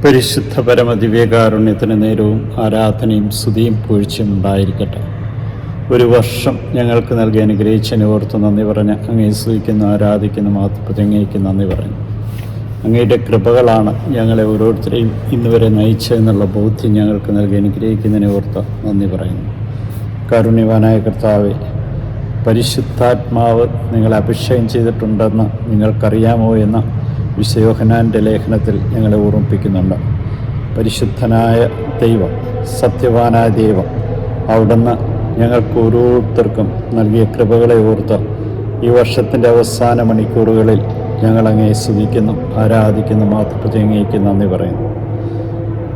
പരിശുദ്ധ പരമദിവ്യകാരുണ്യത്തിന് നേരവും ആരാധനയും സ്തുതിയും പൂഴ്ചയും ഉണ്ടായിരിക്കട്ടെ. ഒരു വർഷം ഞങ്ങൾക്ക് നൽകി അനുഗ്രഹിച്ചതിനെ ഓർത്ത് നന്ദി പറഞ്ഞ് അങ്ങയെ സ്തുതിക്കുന്നു, ആരാധിക്കുന്നു, മാതൃപ്രതിജ്ഞയ്ക്ക് നന്ദി പറഞ്ഞു. അങ്ങയുടെ കൃപകളാണ് ഞങ്ങളെ ഓരോരുത്തരെയും ഇന്നുവരെ നയിച്ചതെന്നുള്ള ബോധ്യം ഞങ്ങൾക്ക് നൽകി അനുഗ്രഹിക്കുന്നതിനെ ഓർത്ത് നന്ദി പറയുന്നു. കാരുണ്യവാനായ കർത്താവെ, പരിശുദ്ധാത്മാവ് നിങ്ങളെ അഭിഷേകം ചെയ്തിട്ടുണ്ടെന്ന് നിങ്ങൾക്കറിയാമോ എന്ന വിശുദ്ധ യോഹന്നാൻ്റെ ലേഖനത്തിൽ ഞങ്ങളെ ഓർമ്മിപ്പിക്കുന്നുണ്ട്. പരിശുദ്ധനായ ദൈവം, സത്യവാനായ ദൈവം, അവിടുന്ന് ഞങ്ങൾക്ക് ഓരോരുത്തർക്കും നൽകിയ കൃപകളെ ഓർത്ത് ഈ വർഷത്തിൻ്റെ അവസാന മണിക്കൂറുകളിൽ ഞങ്ങളങ്ങേ സ്തുതിക്കുന്നു, ആരാധിക്കുന്നു, മാതൃപ്രതിജ്ഞയ്ക്ക് നന്ദി പറയുന്നു.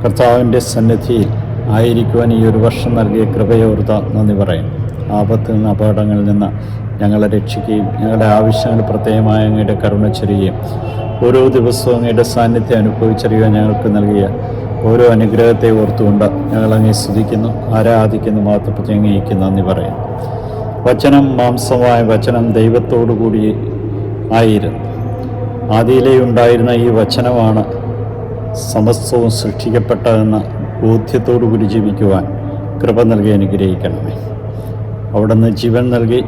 കർത്താവിൻ്റെ സന്നിധിയിൽ ആയിരിക്കുവാൻ ഈ ഒരു വർഷം നൽകിയ കൃപയോർത്ത് നന്ദി പറയുന്നു. ആപത്തിൽ നിന്ന്, അപകടങ്ങളിൽ നിന്ന് ഞങ്ങളെ രക്ഷിക്കുകയും ഞങ്ങളുടെ ആവശ്യങ്ങൾ പ്രത്യേകമായ അങ്ങയുടെ കരുണ ചൊരിയുകയും ഓരോ ദിവസവും അങ്ങയുടെ സാന്നിധ്യം അനുഭവിച്ചറിയുവാൻ ഞങ്ങൾക്ക് നൽകിയ ഓരോ അനുഗ്രഹത്തെ ഓർത്തുകൊണ്ട് ഞങ്ങളങ്ങേ സ്തുതിക്കുന്നു, ആരാധിക്കുന്നു, മാതൃപ്രതിജ്ഞയ്ക്ക് നന്ദി പറയുന്നു. വചനം മാംസമായ വചനം ദൈവത്തോടു കൂടി ആയിരുന്നു. ആദിയിലേ ഉണ്ടായിരുന്ന ഈ വചനമാണ് സമസ്തവും സൃഷ്ടിക്കപ്പെട്ടതെന്ന ബോധ്യത്തോടു കൂടി ജീവിക്കുവാൻ കൃപ നൽകി അനുഗ്രഹിക്കണമേ. അവിടുന്ന് ജീവൻ നൽകി.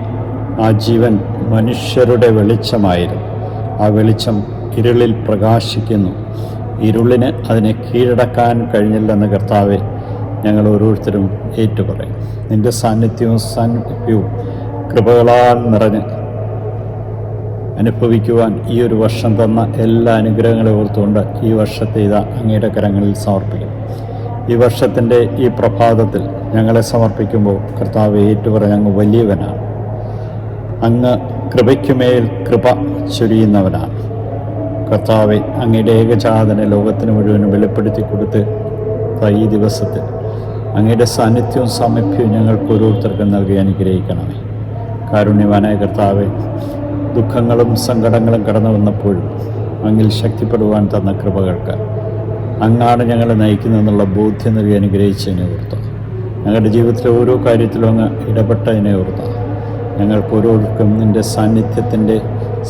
ആ ജീവൻ മനുഷ്യരുടെ വെളിച്ചമായിരുന്നു. ആ വെളിച്ചം ഇരുളിൽ പ്രകാശിക്കുന്നു. ഇരുളിന് അതിനെ കീഴടക്കാൻ കഴിഞ്ഞില്ലെന്ന് കർത്താവെ ഞങ്ങൾ ഓരോരുത്തരും ഏറ്റുപറയും. നിൻ്റെ സാന്നിധ്യവും സാന്നിധ്യവും കൃപകളാൽ നിറഞ്ഞ് അനുഭവിക്കുവാൻ ഈ ഒരു വർഷം തന്ന എല്ലാ അനുഗ്രഹങ്ങളെ ഓർത്തുകൊണ്ട് ഈ വർഷത്തെ ഇതാ അങ്ങയുടെ കരങ്ങളിൽ സമർപ്പിക്കും. ഈ വർഷത്തിൻ്റെ ഈ പ്രഭാതത്തിൽ ഞങ്ങളെ സമർപ്പിക്കുമ്പോൾ കർത്താവ് ഏറ്റുപറഞ്ഞ് അങ്ങ് വലിയവനാണ്. അങ്ങ് കൃപയ്ക്കുമേൽ കൃപ ചൊരിയുന്നവനാണ്. കർത്താവെ, അങ്ങയുടെ ഏകജാതനെ ലോകത്തിന് മുഴുവനും വെളിപ്പെടുത്തി കൊടുത്ത് ഈ ദിവസത്തിൽ അങ്ങയുടെ സാന്നിധ്യവും സാമീപ്യവും ഞങ്ങൾക്ക് ഓരോരുത്തർക്കും നൽകി അനുഗ്രഹിക്കണമേ. കാരുണ്യവാനായ കർത്താവെ, ദുഃഖങ്ങളും സങ്കടങ്ങളും കടന്നു വന്നപ്പോഴും അങ്ങിൽ ശക്തിപ്പെടുവാൻ തന്ന കൃപകൾക്ക് അങ്ങാണ് ഞങ്ങളെ നയിക്കുന്നതെന്നുള്ള ബോധ്യം നൽകി അനുഗ്രഹിച്ചതിനെ ഓർത്ത് ഞങ്ങളുടെ ജീവിതത്തിലെ ഓരോ കാര്യത്തിലും അങ്ങ് ഇടപെട്ടതിനെ ഓർത്ത് ഞങ്ങൾക്ക് ഓരോരുത്തർക്കും നിൻ്റെ സാന്നിധ്യത്തിൻ്റെ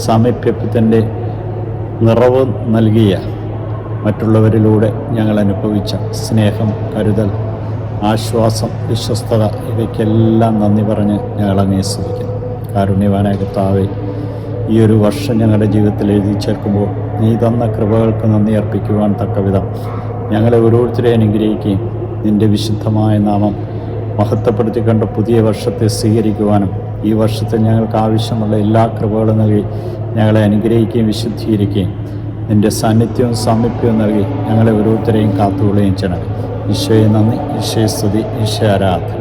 സാമീപ്യത്തിൻ്റെ നിറവ് നൽകിയ മറ്റുള്ളവരിലൂടെ ഞങ്ങൾ അനുഭവിച്ച സ്നേഹം, കരുതൽ, ആശ്വാസം, വിശ്വസ്തത ഇവയ്ക്കെല്ലാം നന്ദി പറഞ്ഞ് ഞങ്ങളങ്ങേ സ്തുതിക്കുന്നു. കാരുണ്യവാനായ കർത്താവേ, ഈ ഒരു വർഷം ഞങ്ങളുടെ ജീവിതത്തിൽ എഴുതി ചേർക്കുമ്പോൾ നീ തന്ന കൃപകൾക്ക് നന്ദി അർപ്പിക്കുവാൻ തക്കവിധം ഞങ്ങളെ ഓരോരുത്തരെ അനുഗ്രഹിക്കുകയും നിൻ്റെ വിശുദ്ധമായ നാമം മഹത്വപ്പെടുത്തിക്കൊണ്ട് പുതിയ വർഷത്തെ സ്വീകരിക്കുവാനും ഈ വർഷത്തിൽ ഞങ്ങൾക്ക് ആവശ്യമുള്ള എല്ലാ കൃപകളും നൽകി ഞങ്ങളെ അനുഗ്രഹിക്കുകയും വിശുദ്ധീകരിക്കുകയും നിൻ്റെ സാന്നിധ്യവും സാമീപ്യവും നൽകി ഞങ്ങളെ ഓരോരുത്തരെയും കാത്തുകൊള്ളുകയും ചെയ്യണം. ഈശോയെ നന്ദി, ഈശോയെ സ്തുതി, ഈശോ ആരാധന.